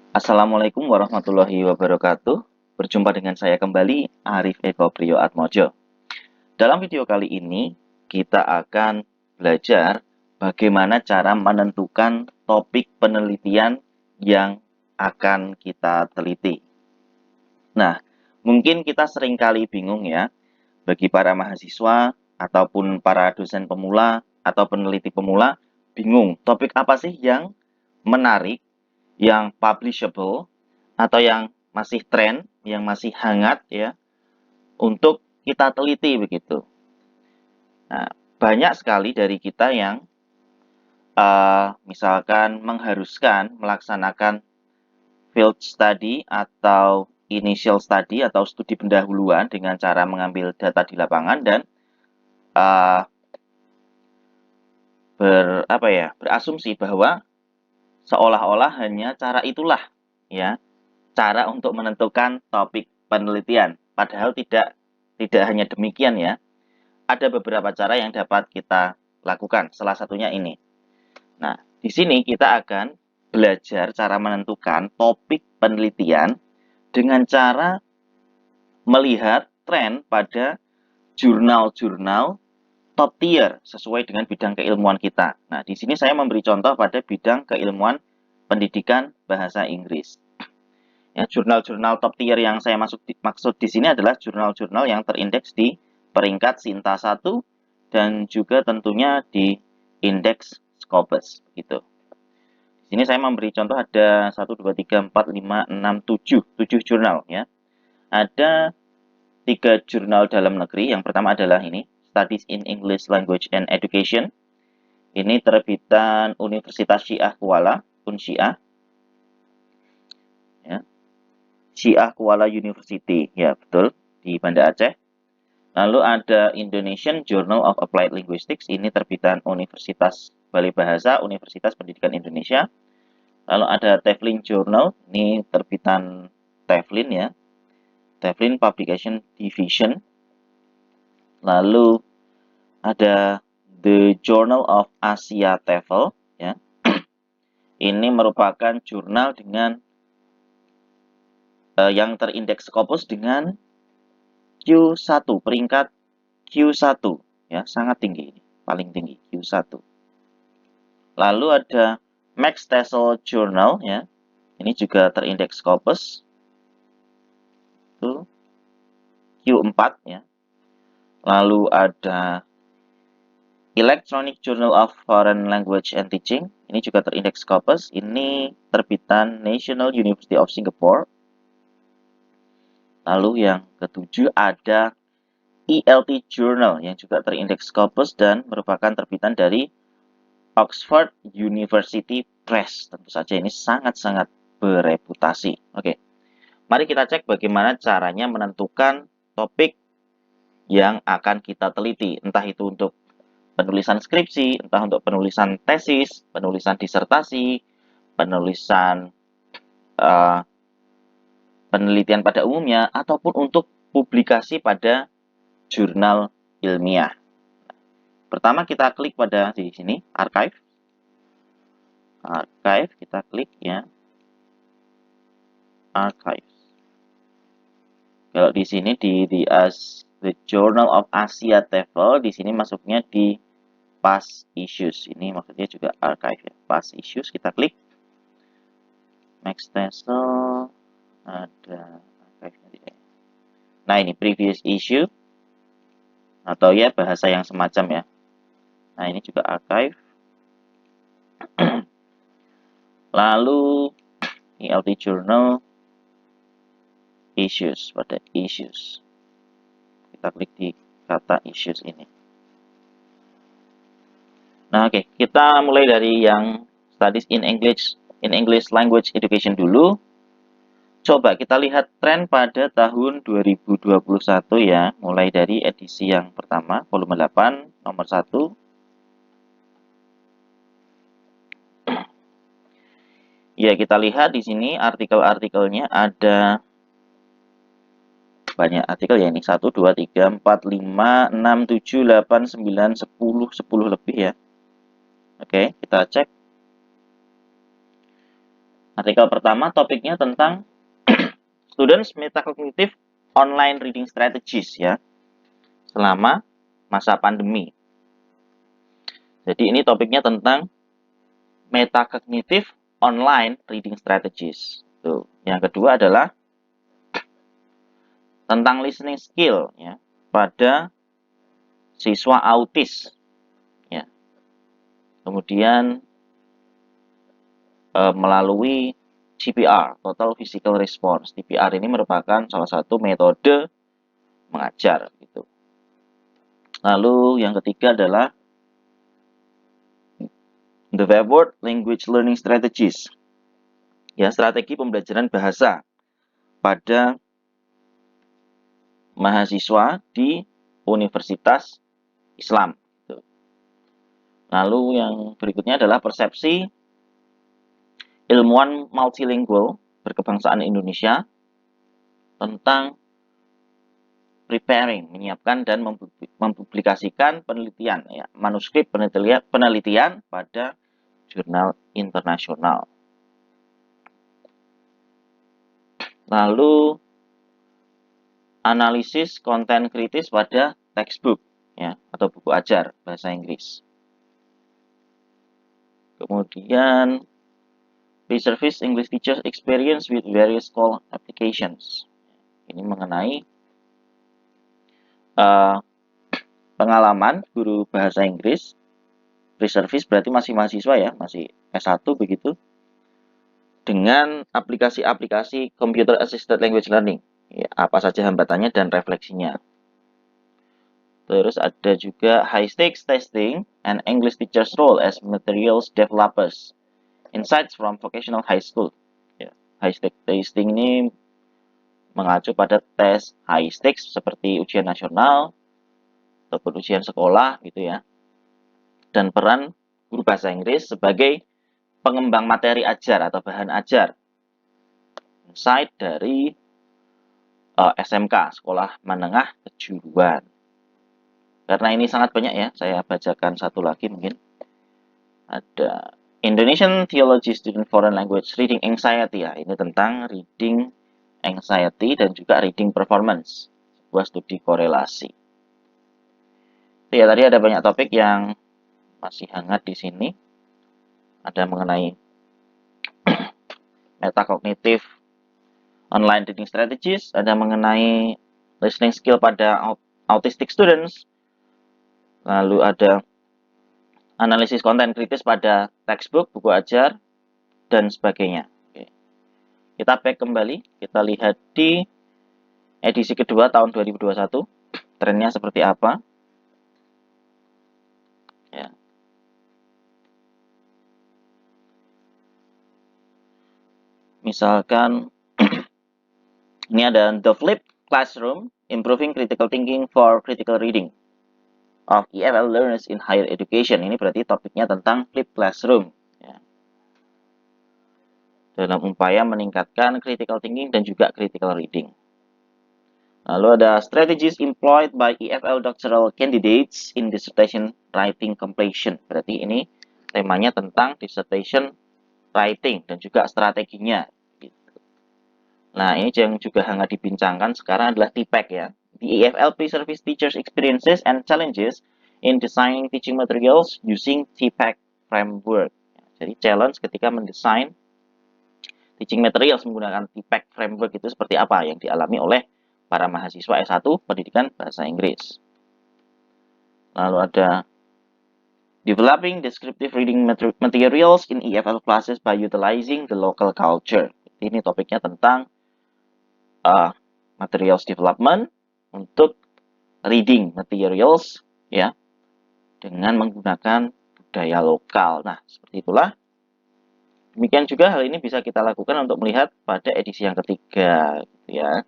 Assalamualaikum warahmatullahi wabarakatuh. Berjumpa dengan saya kembali, Arif Eko Priyo Atmojo. Dalam video kali ini, kita akan belajar bagaimana cara menentukan topik penelitian yang akan kita teliti. Nah, mungkin kita seringkali bingung ya, bagi para mahasiswa ataupun para dosen pemula atau peneliti pemula, bingung topik apa sih yang menarik, yang publishable, atau yang masih tren, yang masih hangat ya, untuk kita teliti begitu. Nah, banyak sekali dari kita yang misalkan mengharuskan melaksanakan field study atau initial study atau studi pendahuluan dengan cara mengambil data di lapangan dan uh, berasumsi bahwa seolah-olah hanya cara itulah ya cara untuk menentukan topik penelitian. Padahal tidak hanya demikian ya. Ada beberapa cara yang dapat kita lakukan. Salah satunya ini. Nah, di sini kita akan belajar cara menentukan topik penelitian dengan cara melihat tren pada jurnal-jurnal top tier sesuai dengan bidang keilmuan kita. Nah, di sini saya memberi contoh pada bidang keilmuan pendidikan bahasa Inggris. Ya, jurnal-jurnal top tier yang saya maksud di sini adalah jurnal-jurnal yang terindeks di peringkat Sinta 1 dan juga tentunya di indeks Scopus gitu. Di sini saya memberi contoh ada 1 2 3 4 5 6 7 jurnal ya. Ada 3 jurnal dalam negeri. Yang pertama adalah ini, Studies in English Language and Education. Ini terbitan Universitas Syiah Kuala, Unsyiah. Ya. Syiah Kuala University, ya betul, di Banda Aceh. Lalu ada Indonesian Journal of Applied Linguistics, ini terbitan Universitas Bali Bahasa, Universitas Pendidikan Indonesia. Lalu ada Tevlin Journal, ini terbitan Tevlin ya, Tevlin Publication Division. Lalu ada The Journal of Asia TEFL ya. Ini merupakan jurnal dengan yang terindeks Scopus dengan Q1, peringkat Q1 ya, sangat tinggi ini, paling tinggi Q1. Lalu ada Max TESOL Journal ya. Ini juga terindeks Scopus. Itu Q4 ya. Lalu ada Electronic Journal of Foreign Language and Teaching. Ini juga terindeks Scopus. Ini terbitan National University of Singapore. Lalu yang ketujuh ada ELT Journal yang juga terindeks Scopus dan merupakan terbitan dari Oxford University Press. Tentu saja ini sangat-sangat bereputasi. Oke, mari kita cek bagaimana caranya menentukan topik yang akan kita teliti. Entah itu untuk penulisan skripsi, entah untuk penulisan tesis, penulisan disertasi, penulisan uh, penelitian pada umumnya, ataupun untuk publikasi pada jurnal ilmiah. Pertama kita klik pada di sini, archive. Archive, kita klik ya. Archive. Kalau di sini di The Journal of Asia TEFL, di sini masuknya di Past Issues. Ini maksudnya juga archive ya. Past Issues, kita klik. Max TESOL, ada archive-nya. Nah, ini previous issue atau ya bahasa yang semacam ya. Nah, ini juga archive. Lalu ELT Journal Issues, pada Issues. Kita klik di kata Issues ini. Nah, oke, kita mulai dari yang Studies in English Language Education dulu. Coba kita lihat tren pada tahun 2021 ya, mulai dari edisi yang pertama, volume 8, nomor 1. Ya, kita lihat di sini artikel-artikelnya ada banyak artikel ya, ini 1, 2, 3, 4, 5, 6, 7, 8, 9, 10 lebih ya. Oke, kita cek. Artikel pertama topiknya tentang students metacognitive online reading strategies ya, selama masa pandemi. Jadi ini topiknya tentang metacognitive online reading strategies. Tuh. Yang kedua adalah tentang listening skill ya pada siswa autis ya. Kemudian melalui CPR, Total Physical Response. CPR ini merupakan salah satu metode mengajar gitu. Lalu yang ketiga adalah the Webword Language Learning Strategies. Ya, strategi pembelajaran bahasa pada mahasiswa di Universitas Islam. Lalu yang berikutnya adalah persepsi ilmuwan multilingual berkebangsaan Indonesia tentang preparing, menyiapkan dan mempublikasikan penelitian, ya, manuskrip penelitian pada jurnal internasional. Lalu analisis konten kritis pada textbook, ya, atau buku ajar bahasa Inggris. Kemudian Resurface English Teachers Experience with Various Call Applications. Ini mengenai pengalaman guru bahasa Inggris. Resurface berarti masih mahasiswa ya, masih S1 begitu. Dengan aplikasi-aplikasi Computer Assisted Language Learning. Ya, apa saja hambatannya dan refleksinya. Terus ada juga High Stakes Testing and English Teachers Role as Materials Developers. Insights from Vocational High School. Ya, High Stakes Testing ini mengacu pada tes high stakes seperti ujian nasional ataupun ujian sekolah gitu ya. Dan peran guru bahasa Inggris sebagai pengembang materi ajar atau bahan ajar. Insight dari SMK, Sekolah Menengah Kejuruan. Karena ini sangat banyak ya, saya bacakan satu lagi mungkin. Ada Indonesian Theology Student Foreign Language Reading Anxiety ya. Ini tentang reading anxiety dan juga reading performance. Sebuah studi korelasi. Ya, tadi ada banyak topik yang masih hangat di sini. Ada mengenai metacognitive online reading strategies, ada mengenai listening skill pada autistic students, lalu ada analisis konten kritis pada textbook, buku ajar, dan sebagainya. Oke. Kita back kembali, kita lihat di edisi kedua tahun 2021, trennya seperti apa. Ya. Misalkan, ini ada The Flipped Classroom, Improving Critical Thinking for Critical Reading of EFL Learners in Higher Education. Ini berarti topiknya tentang flipped classroom. Ya. Dalam upaya meningkatkan critical thinking dan juga critical reading. Lalu ada strategies employed by EFL doctoral candidates in dissertation writing completion. Berarti ini temanya tentang dissertation writing dan juga strateginya. Nah, ini yang juga hangat dibincangkan sekarang adalah TPEC ya. The EFL Pre-Service Teachers Experiences and Challenges in Designing Teaching Materials Using TPEC Framework. Jadi challenge ketika mendesain teaching materials menggunakan TPEC Framework itu seperti apa yang dialami oleh para mahasiswa S1 Pendidikan Bahasa Inggris. Lalu ada Developing Descriptive Reading Materials in EFL Classes by Utilizing the Local Culture. Ini topiknya tentang materials development untuk reading materials ya dengan menggunakan budaya lokal. Nah, seperti itulah. Demikian juga hal ini bisa kita lakukan untuk melihat pada edisi yang ketiga gitu ya.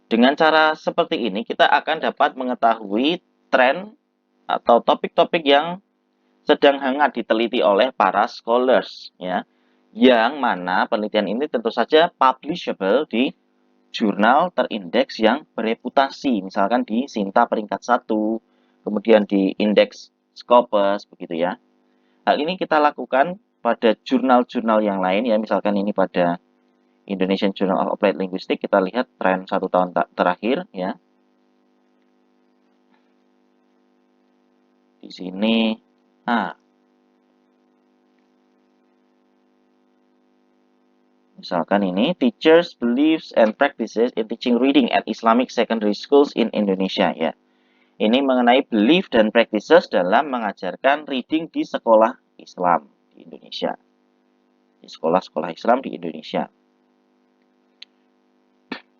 Dengan cara seperti ini kita akan dapat mengetahui tren atau topik-topik yang sedang hangat diteliti oleh para scholars ya. Yang mana penelitian ini tentu saja publishable di jurnal terindeks yang bereputasi, misalkan di Sinta peringkat 1, kemudian di indeks Scopus, begitu ya. Hal ini kita lakukan pada jurnal-jurnal yang lain ya, misalkan ini pada Indonesian Journal of Applied Linguistics, kita lihat tren 1 tahun terakhir ya. Di sini, misalkan ini, teachers, beliefs, and practices in teaching reading at Islamic secondary schools in Indonesia ya. Ini mengenai belief dan practices dalam mengajarkan reading di sekolah Islam di Indonesia. Di sekolah-sekolah Islam di Indonesia.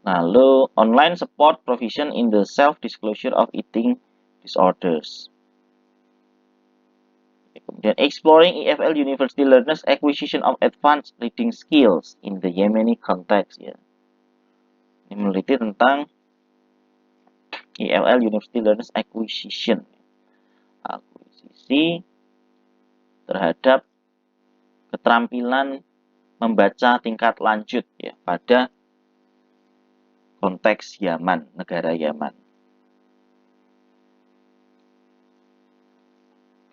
Lalu, online support provision in the self-disclosure of eating disorders. Kemudian, exploring EFL University learners acquisition of advanced reading skills in the Yemeni context ya. Ini meneliti tentang EFL University learners acquisition. Akuisisi terhadap keterampilan membaca tingkat lanjut ya pada konteks Yaman, negara Yaman.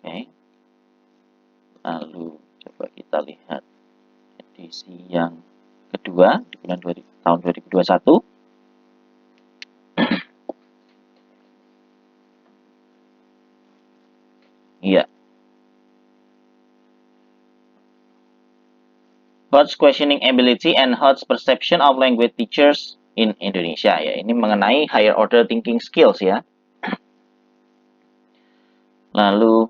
Oke. Lalu coba kita lihat edisi yang kedua di bulan tahun 2021. Iya. Hodge questioning ability and Hodge perception of language teachers in Indonesia ya. Ini mengenai higher order thinking skills ya. Lalu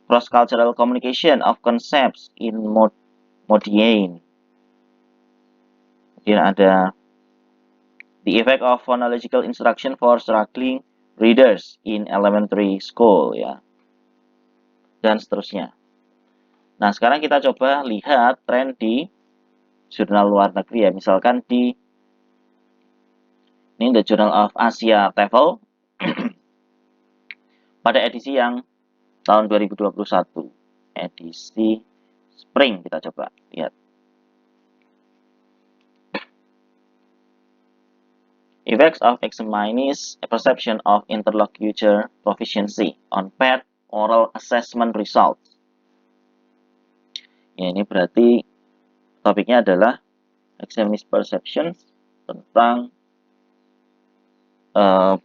cross-cultural communication of concepts in Modiane. Kemudian ada the effect of phonological instruction for struggling readers in elementary school ya. Dan seterusnya. Nah, sekarang kita coba lihat tren di jurnal luar negeri ya. Misalkan di ini The Journal of Asia TOEFL pada edisi yang tahun 2021. Edisi Spring kita coba lihat. Effects of examinees perception of interlocutor proficiency on paired oral assessment results. Ya, ini berarti topiknya adalah examinees perception tentang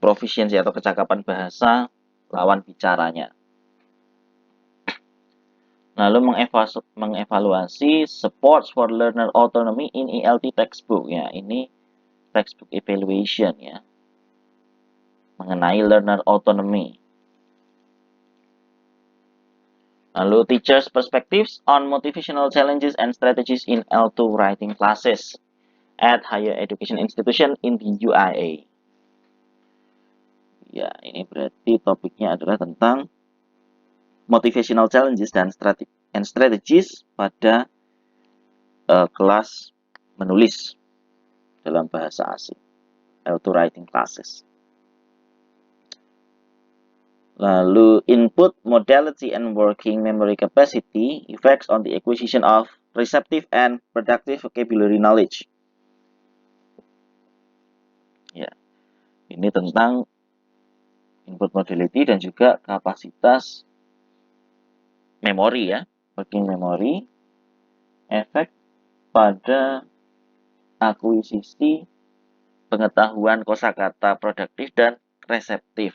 proficiency atau kecakapan bahasa lawan bicaranya. Lalu mengevaluasi supports for learner autonomy in ELT textbook ya. Ini textbook evaluation ya. Mengenai learner autonomy. Lalu teachers perspectives on motivational challenges and strategies in L2 writing classes at higher education institution in the UIA. Ya, ini berarti topiknya adalah tentang motivational challenges dan strategies pada kelas menulis dalam bahasa asing. L2 writing classes. Lalu input modality and working memory capacity effects on the acquisition of receptive and productive vocabulary knowledge. Ya, ini tentang input modality dan juga kapasitas memori ya, working memory, efek pada akuisisi pengetahuan kosakata produktif dan reseptif.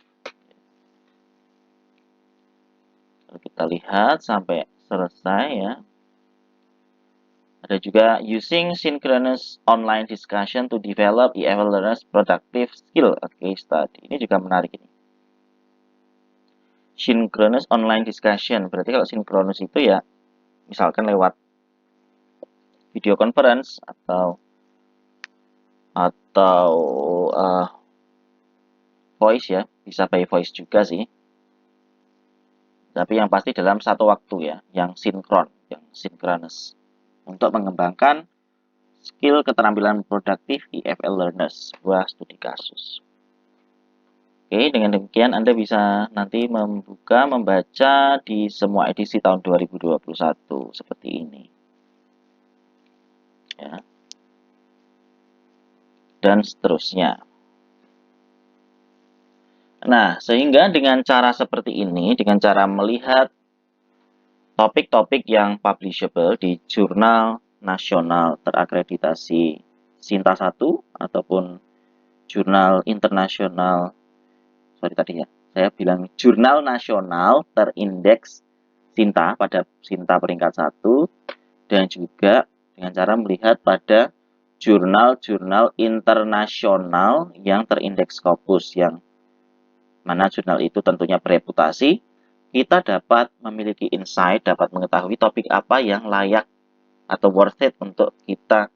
Kita lihat sampai selesai ya. Ada juga using synchronous online discussion to develop EFL learners productive skill. Case study. Ini juga menarik ini. Synchronous online discussion. Berarti kalau synchronous itu ya misalkan lewat video conference atau voice ya. Bisa by voice juga sih. Tapi yang pasti dalam satu waktu ya, yang sinkron, yang synchronous. Untuk mengembangkan skill keterampilan produktif EFL learners, sebuah studi kasus. Oke, dengan demikian Anda bisa nanti membaca di semua edisi tahun 2021 seperti ini. Ya. Dan seterusnya. Nah, sehingga dengan cara seperti ini, dengan cara melihat topik-topik yang publishable di jurnal nasional terakreditasi Sinta 1 ataupun jurnal internasional, sorry tadi ya, saya bilang jurnal nasional terindeks Sinta pada Sinta peringkat 1, dan juga dengan cara melihat pada jurnal-jurnal internasional yang terindeks Scopus, yang mana jurnal itu tentunya bereputasi. Kita dapat memiliki insight, dapat mengetahui topik apa yang layak atau worth it untuk kita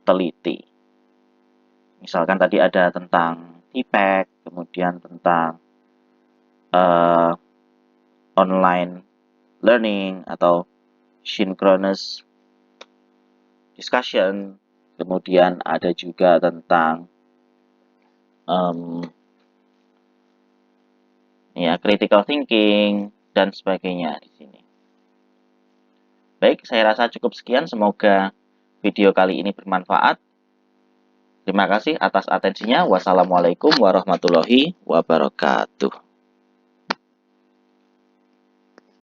teliti. Misalkan tadi ada tentang TPEC, kemudian tentang online learning atau synchronous discussion, kemudian ada juga tentang critical thinking dan sebagainya di sini. Baik, saya rasa cukup sekian. Semoga video kali ini bermanfaat. Terima kasih atas atensinya. Wassalamualaikum warahmatullahi wabarakatuh.